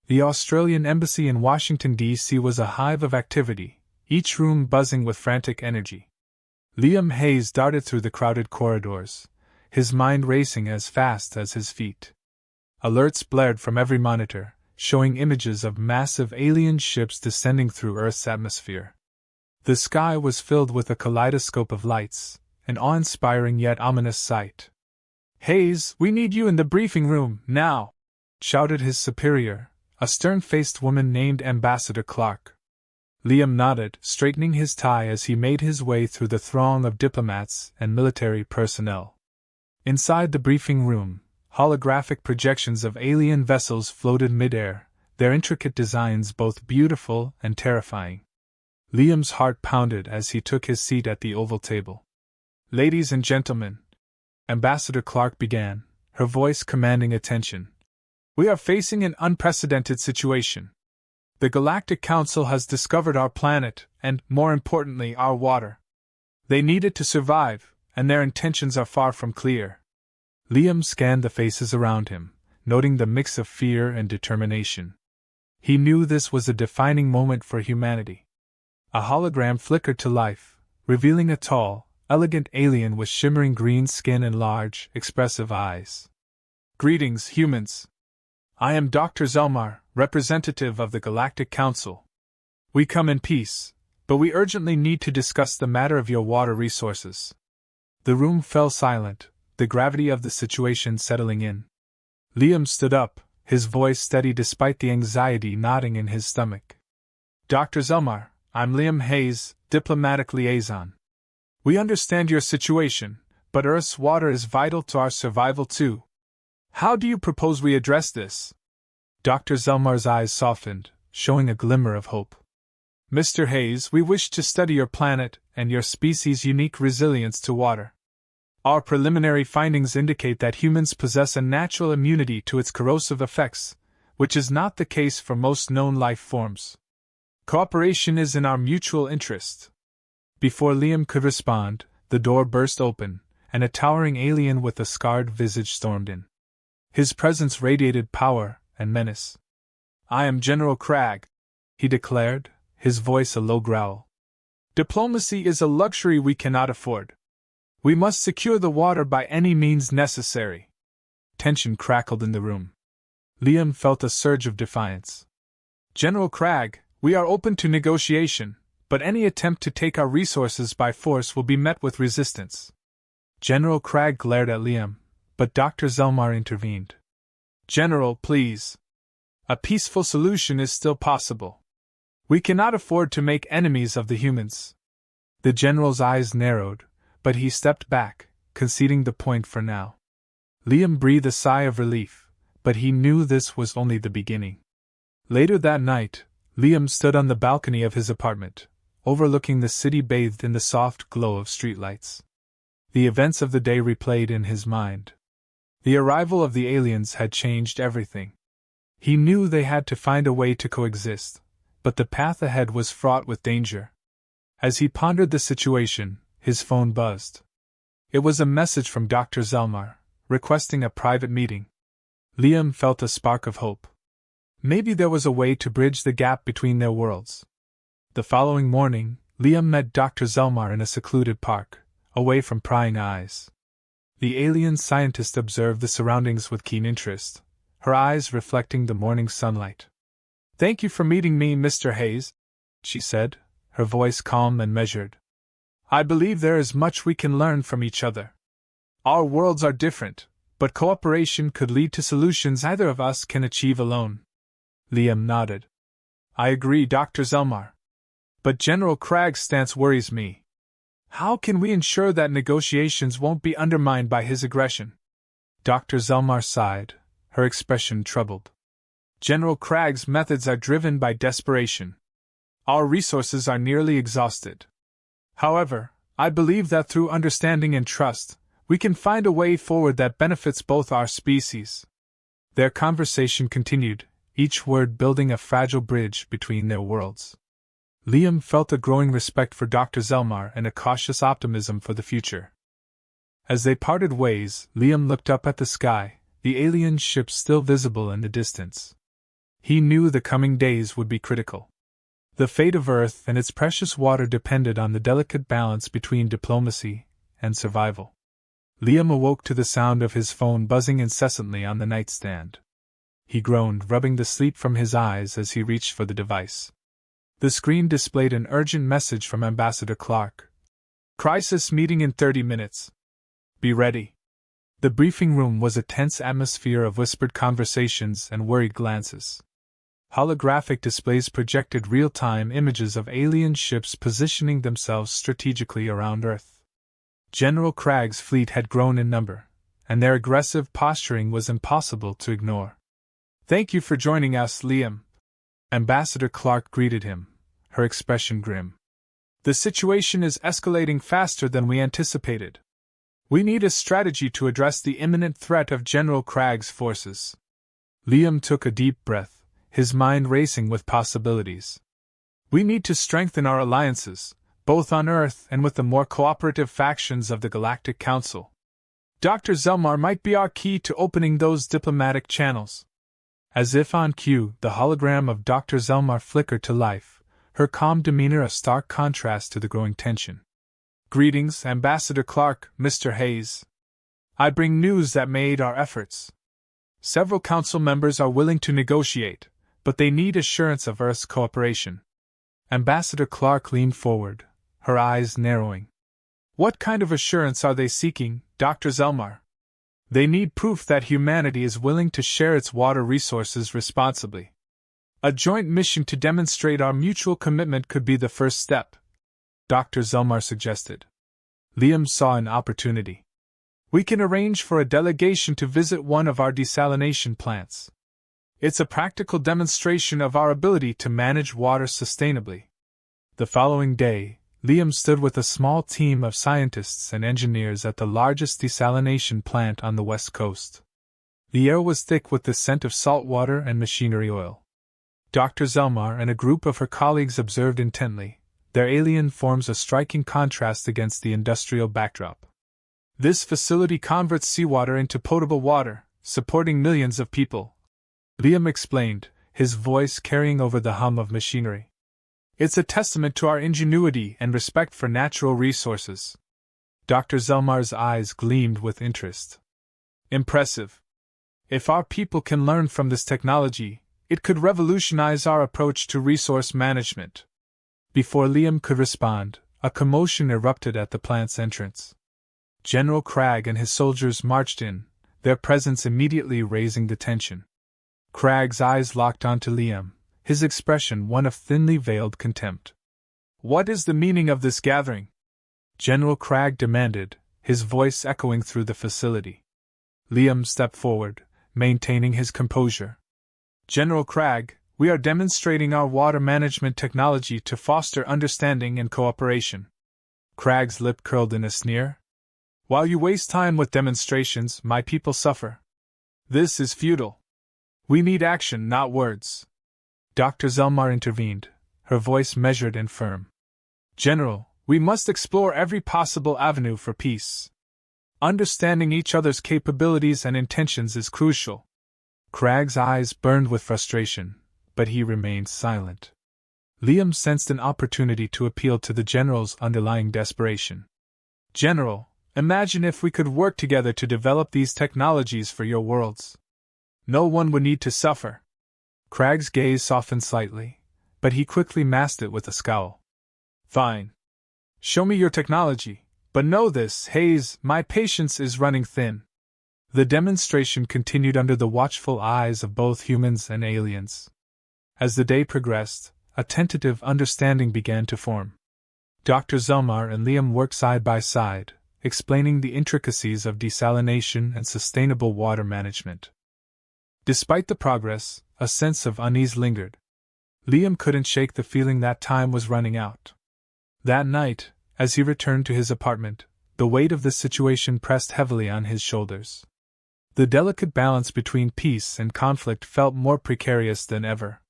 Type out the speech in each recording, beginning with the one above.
The Australian Embassy in Washington, D.C. was a hive of activity, each room buzzing with frantic energy. Liam Hayes darted through the crowded corridors, his mind racing as fast as his feet. Alerts blared from every monitor, showing images of massive alien ships descending through Earth's atmosphere. The sky was filled with a kaleidoscope of lights, an awe-inspiring yet ominous sight. "Hayes, we need you in the briefing room, now!" shouted his superior, a stern-faced woman named Ambassador Clark. Liam nodded, straightening his tie as he made his way through the throng of diplomats and military personnel. Inside the briefing room, holographic projections of alien vessels floated mid-air, their intricate designs both beautiful and terrifying. Liam's heart pounded as he took his seat at the oval table. "Ladies and gentlemen," Ambassador Clark began, her voice commanding attention, "we are facing an unprecedented situation. The Galactic Council has discovered our planet and, more importantly, our water. They need it to survive, and their intentions are far from clear." Liam scanned the faces around him, noting the mix of fear and determination. He knew this was a defining moment for humanity. A hologram flickered to life, revealing a tall, elegant alien with shimmering green skin and large, expressive eyes. "Greetings, humans. I am Dr. Zelmar, representative of the Galactic Council. We come in peace, but we urgently need to discuss the matter of your water resources." The room fell silent, the gravity of the situation settling in. Liam stood up, his voice steady despite the anxiety knotting in his stomach. "Dr. Zelmar, I'm Liam Hayes, diplomatic liaison. We understand your situation, but Earth's water is vital to our survival too. How do you propose we address this?" Dr. Zelmar's eyes softened, showing a glimmer of hope. "Mr. Hayes, we wish to study your planet and your species' unique resilience to water. Our preliminary findings indicate that humans possess a natural immunity to its corrosive effects, which is not the case for most known life forms. Cooperation is in our mutual interest." Before Liam could respond, the door burst open, and a towering alien with a scarred visage stormed in. His presence radiated power and menace. "I am General Cragg," he declared, his voice a low growl. "Diplomacy is a luxury we cannot afford. We must secure the water by any means necessary." Tension crackled in the room. Liam felt a surge of defiance. "General Cragg, we are open to negotiation, but any attempt to take our resources by force will be met with resistance." General Cragg glared at Liam, but Dr. Zelmar intervened. "General, please. A peaceful solution is still possible. We cannot afford to make enemies of the humans." The general's eyes narrowed, but he stepped back, conceding the point for now. Liam breathed a sigh of relief, but he knew this was only the beginning. Later that night, Liam stood on the balcony of his apartment, overlooking the city bathed in the soft glow of streetlights. The events of the day replayed in his mind. The arrival of the aliens had changed everything. He knew they had to find a way to coexist, but the path ahead was fraught with danger. As he pondered the situation, his phone buzzed. It was a message from Dr. Zelmar, requesting a private meeting. Liam felt a spark of hope. Maybe there was a way to bridge the gap between their worlds. The following morning, Liam met Dr. Zelmar in a secluded park, away from prying eyes. The alien scientist observed the surroundings with keen interest, her eyes reflecting the morning sunlight. "Thank you for meeting me, Mr. Hayes," she said, her voice calm and measured. "I believe there is much we can learn from each other. Our worlds are different, but cooperation could lead to solutions either of us can achieve alone." Liam nodded. "I agree, Dr. Zelmar. But General Cragg's stance worries me. How can we ensure that negotiations won't be undermined by his aggression?" Dr. Zelmar sighed, her expression troubled. "General Cragg's methods are driven by desperation. Our resources are nearly exhausted. However, I believe that through understanding and trust, we can find a way forward that benefits both our species." Their conversation continued, each word building a fragile bridge between their worlds. Liam felt a growing respect for Dr. Zelmar and a cautious optimism for the future. As they parted ways, Liam looked up at the sky, the alien ship still visible in the distance. He knew the coming days would be critical. The fate of Earth and its precious water depended on the delicate balance between diplomacy and survival. Liam awoke to the sound of his phone buzzing incessantly on the nightstand. He groaned, rubbing the sleep from his eyes as he reached for the device. The screen displayed an urgent message from Ambassador Clark. Crisis meeting in 30 minutes. Be ready. The briefing room was a tense atmosphere of whispered conversations and worried glances. Holographic displays projected real-time images of alien ships positioning themselves strategically around Earth. General Craig's fleet had grown in number, and their aggressive posturing was impossible to ignore. "Thank you for joining us, Liam." Ambassador Clark greeted him, her expression grim. "The situation is escalating faster than we anticipated. We need a strategy to address the imminent threat of General Craig's forces." Liam took a deep breath, his mind racing with possibilities. "We need to strengthen our alliances, both on Earth and with the more cooperative factions of the Galactic Council. Dr. Zelmar might be our key to opening those diplomatic channels." As if on cue, the hologram of Dr. Zelmar flickered to life, her calm demeanor a stark contrast to the growing tension. "Greetings, Ambassador Clark, Mr. Hayes. I bring news that may aid our efforts. Several council members are willing to negotiate, but they need assurance of Earth's cooperation." Ambassador Clark leaned forward, her eyes narrowing. "What kind of assurance are they seeking, Dr. Zelmar?" "They need proof that humanity is willing to share its water resources responsibly. A joint mission to demonstrate our mutual commitment could be the first step," Dr. Zelmar suggested. Liam saw an opportunity. "We can arrange for a delegation to visit one of our desalination plants. It's a practical demonstration of our ability to manage water sustainably." The following day, Liam stood with a small team of scientists and engineers at the largest desalination plant on the West Coast. The air was thick with the scent of salt water and machinery oil. Dr. Zelmar and a group of her colleagues observed intently, their alien forms a striking contrast against the industrial backdrop. "This facility converts seawater into potable water, supporting millions of people," Liam explained, his voice carrying over the hum of machinery. "It's a testament to our ingenuity and respect for natural resources." Dr. Zelmar's eyes gleamed with interest. "Impressive. If our people can learn from this technology, it could revolutionize our approach to resource management." Before Liam could respond, a commotion erupted at the plant's entrance. General Craig and his soldiers marched in, their presence immediately raising the tension. Craig's eyes locked onto Liam, his expression one of thinly veiled contempt. "What is the meaning of this gathering?" General Craig demanded, his voice echoing through the facility. Liam stepped forward, maintaining his composure. "General Craig, we are demonstrating our water management technology to foster understanding and cooperation." Craig's lip curled in a sneer. "While you waste time with demonstrations, my people suffer. This is futile. We need action, not words." Dr. Zelmar intervened, her voice measured and firm. "General, we must explore every possible avenue for peace. Understanding each other's capabilities and intentions is crucial." Craig's eyes burned with frustration, but he remained silent. Liam sensed an opportunity to appeal to the general's underlying desperation. "General, imagine if we could work together to develop these technologies for your worlds. No one would need to suffer." Craig's gaze softened slightly, but he quickly masked it with a scowl. "Fine. Show me your technology, but know this, Hayes, my patience is running thin." The demonstration continued under the watchful eyes of both humans and aliens. As the day progressed, a tentative understanding began to form. Dr. Zelmar and Liam worked side by side, explaining the intricacies of desalination and sustainable water management. Despite the progress, a sense of unease lingered. Liam couldn't shake the feeling that time was running out. That night, as he returned to his apartment, the weight of the situation pressed heavily on his shoulders. The delicate balance between peace and conflict felt more precarious than ever.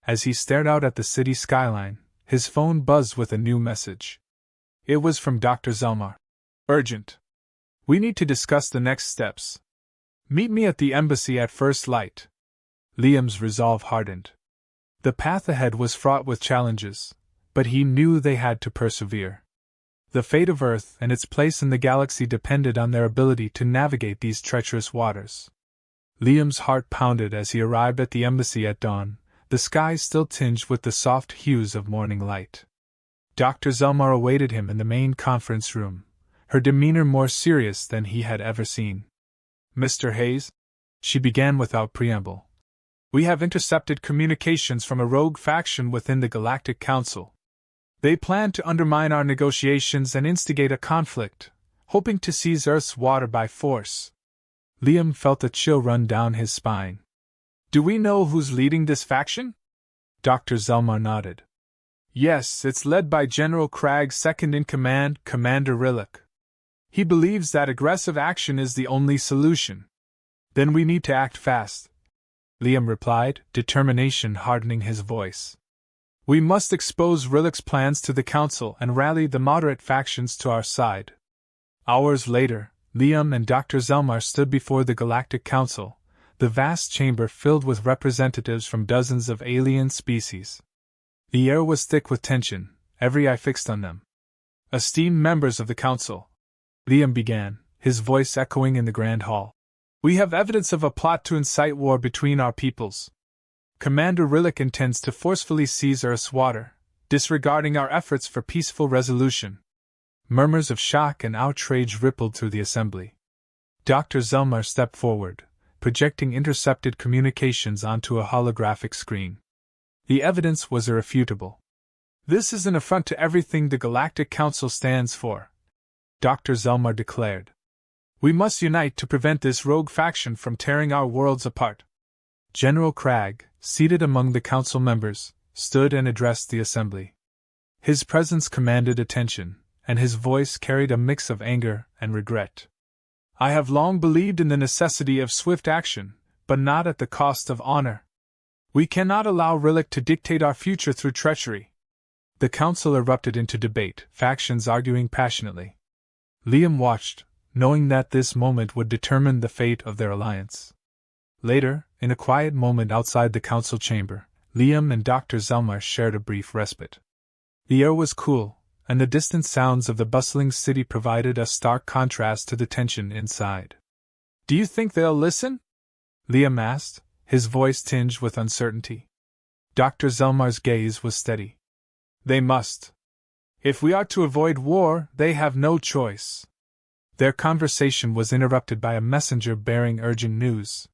As he stared out at the city skyline, his phone buzzed with a new message. It was from Dr. Zelmar. "Urgent. We need to discuss the next steps. Meet me at the embassy at first light." Liam's resolve hardened. The path ahead was fraught with challenges, but he knew they had to persevere. The fate of Earth and its place in the galaxy depended on their ability to navigate these treacherous waters. Liam's heart pounded as he arrived at the embassy at dawn, the sky still tinged with the soft hues of morning light. Dr. Zelmar awaited him in the main conference room, her demeanor more serious than he had ever seen. "Mr. Hayes," she began without preamble, "we have intercepted communications from a rogue faction within the Galactic Council. They plan to undermine our negotiations and instigate a conflict, hoping to seize Earth's water by force." Liam felt a chill run down his spine. "Do we know who's leading this faction?" Dr. Zelmar nodded. "Yes, it's led by General Cragg's second-in-command, Commander Rillick. He believes that aggressive action is the only solution." "Then we need to act fast," Liam replied, determination hardening his voice. "We must expose Rillick's plans to the Council and rally the moderate factions to our side." Hours later, Liam and Dr. Zelmar stood before the Galactic Council, the vast chamber filled with representatives from dozens of alien species. The air was thick with tension, every eye fixed on them. "Esteemed members of the Council," Liam began, his voice echoing in the Grand Hall, "we have evidence of a plot to incite war between our peoples. Commander Rillick intends to forcefully seize Earth's water, disregarding our efforts for peaceful resolution." Murmurs of shock and outrage rippled through the assembly. Dr. Zelmar stepped forward, projecting intercepted communications onto a holographic screen. The evidence was irrefutable. "This is an affront to everything the Galactic Council stands for," Dr. Zelmar declared. "We must unite to prevent this rogue faction from tearing our worlds apart." General Cragg, seated among the council members, stood and addressed the assembly. His presence commanded attention, and his voice carried a mix of anger and regret. "I have long believed in the necessity of swift action, but not at the cost of honor. We cannot allow Rillick to dictate our future through treachery." The council erupted into debate, factions arguing passionately. Liam watched, knowing that this moment would determine the fate of their alliance. Later, in a quiet moment outside the council chamber, Liam and Dr. Zelmar shared a brief respite. The air was cool, and the distant sounds of the bustling city provided a stark contrast to the tension inside. "Do you think they'll listen?" Liam asked, his voice tinged with uncertainty. Dr. Zelmar's gaze was steady. "They must. If we are to avoid war, they have no choice." Their conversation was interrupted by a messenger bearing urgent news.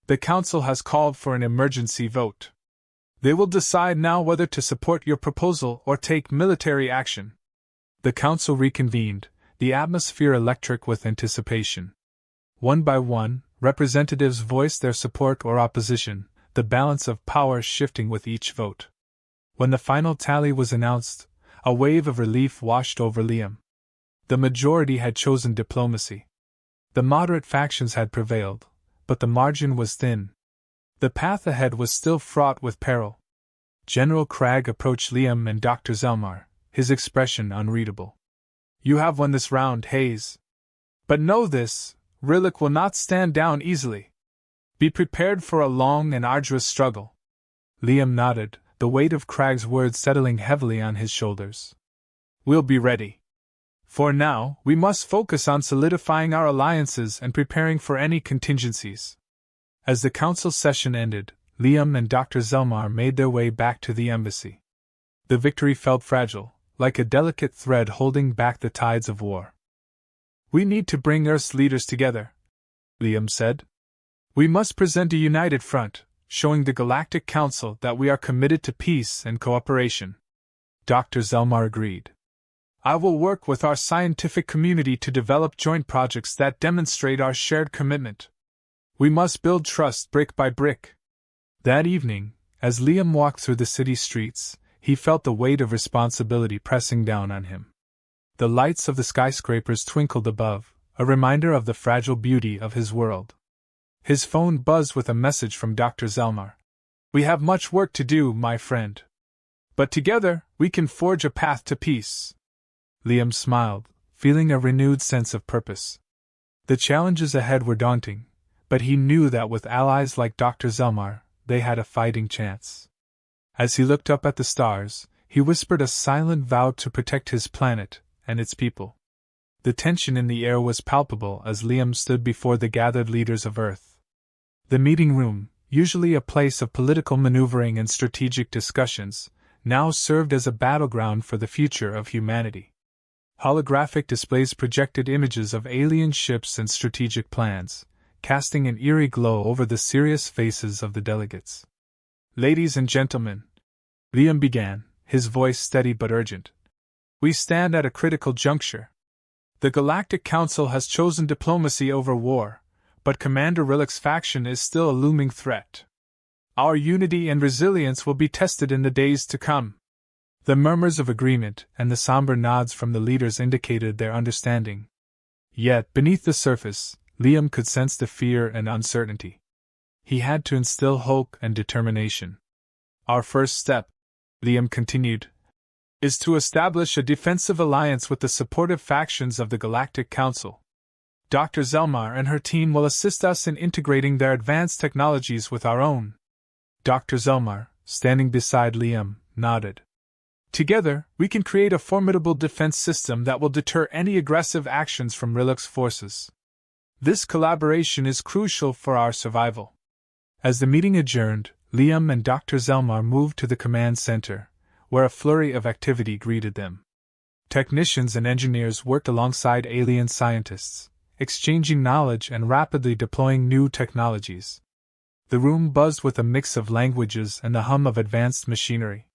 "The Council has called for an emergency vote. They will decide now whether to support your proposal or take military action." The Council reconvened, the atmosphere electric with anticipation. One by one, representatives voiced their support or opposition, the balance of power shifting with each vote. When the final tally was announced, a wave of relief washed over Liam. The majority had chosen diplomacy. The moderate factions had prevailed, but the margin was thin. The path ahead was still fraught with peril. General Cragg approached Liam and Dr. Zelmar, his expression unreadable. "You have won this round, Hayes. But know this, Rillick will not stand down easily. Be prepared for a long and arduous struggle." Liam nodded, the weight of Cragg's words settling heavily on his shoulders. "We'll be ready. For now, we must focus on solidifying our alliances and preparing for any contingencies." As the council session ended, Liam and Dr. Zelmar made their way back to the embassy. The victory felt fragile, like a delicate thread holding back the tides of war. "We need to bring Earth's leaders together," Liam said. "We must present a united front, showing the Galactic Council that we are committed to peace and cooperation." Dr. Zelmar agreed. "I will work with our scientific community to develop joint projects that demonstrate our shared commitment. We must build trust brick by brick." That evening, as Liam walked through the city streets, he felt the weight of responsibility pressing down on him. The lights of the skyscrapers twinkled above, a reminder of the fragile beauty of his world. His phone buzzed with a message from Dr. Zelmar. "We have much work to do, my friend. But together, we can forge a path to peace." Liam smiled, feeling a renewed sense of purpose. The challenges ahead were daunting, but he knew that with allies like Dr. Zelmar, they had a fighting chance. As he looked up at the stars, he whispered a silent vow to protect his planet and its people. The tension in the air was palpable as Liam stood before the gathered leaders of Earth. The meeting room, usually a place of political maneuvering and strategic discussions, now served as a battleground for the future of humanity. Holographic displays projected images of alien ships and strategic plans, casting an eerie glow over the serious faces of the delegates. "Ladies and gentlemen," Liam began, his voice steady but urgent, "we stand at a critical juncture. The Galactic Council has chosen diplomacy over war, but Commander Rillick's faction is still a looming threat. Our unity and resilience will be tested in the days to come." The murmurs of agreement and the somber nods from the leaders indicated their understanding. Yet, beneath the surface, Liam could sense the fear and uncertainty. He had to instill hope and determination. "Our first step," Liam continued, "is to establish a defensive alliance with the supportive factions of the Galactic Council. Dr. Zelmar and her team will assist us in integrating their advanced technologies with our own." Dr. Zelmar, standing beside Liam, nodded. "Together, we can create a formidable defense system that will deter any aggressive actions from Rillick's forces. This collaboration is crucial for our survival." As the meeting adjourned, Liam and Dr. Zelmar moved to the command center, where a flurry of activity greeted them. Technicians and engineers worked alongside alien scientists, exchanging knowledge and rapidly deploying new technologies. The room buzzed with a mix of languages and the hum of advanced machinery.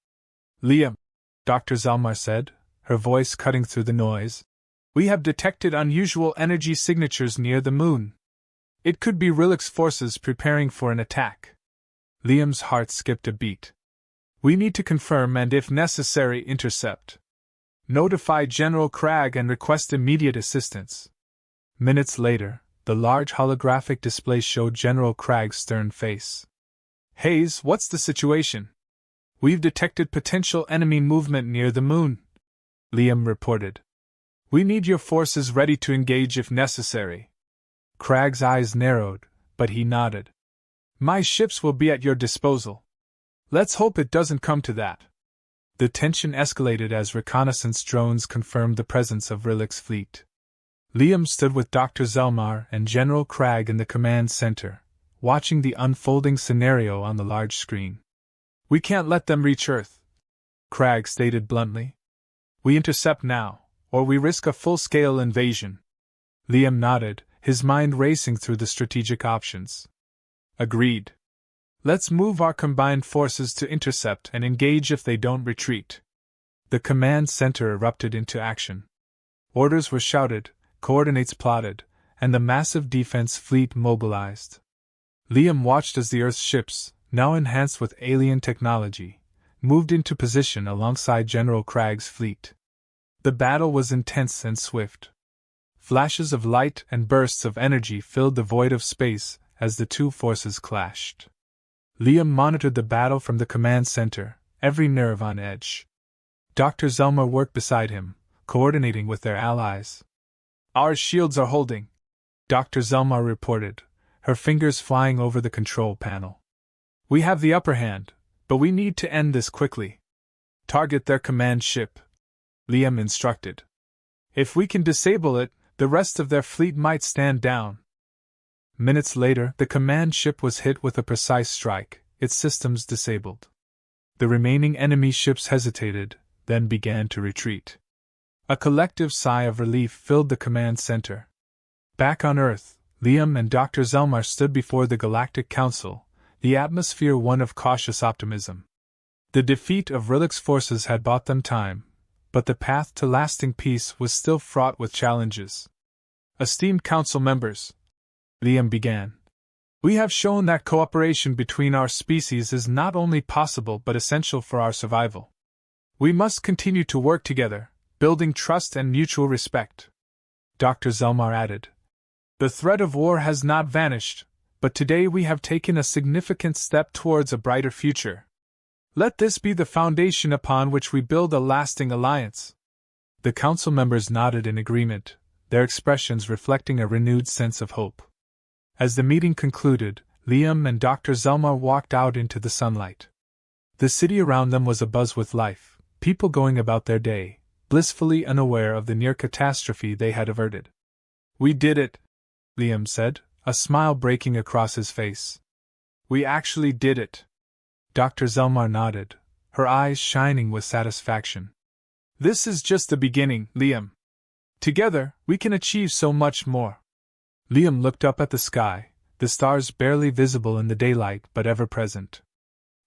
"Liam," Dr. Zelmar said, her voice cutting through the noise, "we have detected unusual energy signatures near the moon. It could be Rillick's forces preparing for an attack." Liam's heart skipped a beat. "We need to confirm and, if necessary, intercept. Notify General Cragg and request immediate assistance." Minutes later, the large holographic display showed General Cragg's stern face. "Hayes, what's the situation?" "We've detected potential enemy movement near the moon," Liam reported. "We need your forces ready to engage if necessary." Cragg's eyes narrowed, but he nodded. "My ships will be at your disposal. Let's hope it doesn't come to that." The tension escalated as reconnaissance drones confirmed the presence of Rillick's fleet. Liam stood with Dr. Zelmar and General Cragg in the command center, watching the unfolding scenario on the large screen. "We can't let them reach Earth," Cragg stated bluntly. "We intercept now, or we risk a full-scale invasion." Liam nodded, his mind racing through the strategic options. "Agreed. Let's move our combined forces to intercept and engage if they don't retreat." The command center erupted into action. Orders were shouted, coordinates plotted, and the massive defense fleet mobilized. Liam watched as the Earth's ships, now enhanced with alien technology, moved into position alongside General Cragg's fleet. The battle was intense and swift. Flashes of light and bursts of energy filled the void of space as the two forces clashed. Liam monitored the battle from the command center, every nerve on edge. Dr. Zelmar worked beside him, coordinating with their allies. "Our shields are holding," Dr. Zelmar reported, her fingers flying over the control panel. "We have the upper hand, but we need to end this quickly. Target their command ship," Liam instructed. "If we can disable it, the rest of their fleet might stand down." Minutes later, the command ship was hit with a precise strike, its systems disabled. The remaining enemy ships hesitated, then began to retreat. A collective sigh of relief filled the command center. Back on Earth, Liam and Dr. Zelmar stood before the Galactic Council, the atmosphere one of cautious optimism. The defeat of Rillick's forces had bought them time, but the path to lasting peace was still fraught with challenges. "Esteemed Council members," Liam began, "we have shown that cooperation between our species is not only possible but essential for our survival. We must continue to work together, building trust and mutual respect." Dr. Zelmar added, "The threat of war has not vanished, but today we have taken a significant step towards a brighter future. Let this be the foundation upon which we build a lasting alliance." The council members nodded in agreement, their expressions reflecting a renewed sense of hope. As the meeting concluded, Liam and Dr. Zelmar walked out into the sunlight. The city around them was abuzz with life, people going about their day, blissfully unaware of the near catastrophe they had averted. "We did it," Liam said, a smile breaking across his face. "We actually did it." Dr. Zelmar nodded, her eyes shining with satisfaction. "This is just the beginning, Liam. Together, we can achieve so much more." Liam looked up at the sky, the stars barely visible in the daylight but ever present.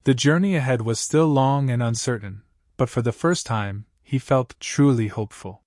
The journey ahead was still long and uncertain, but for the first time, he felt truly hopeful.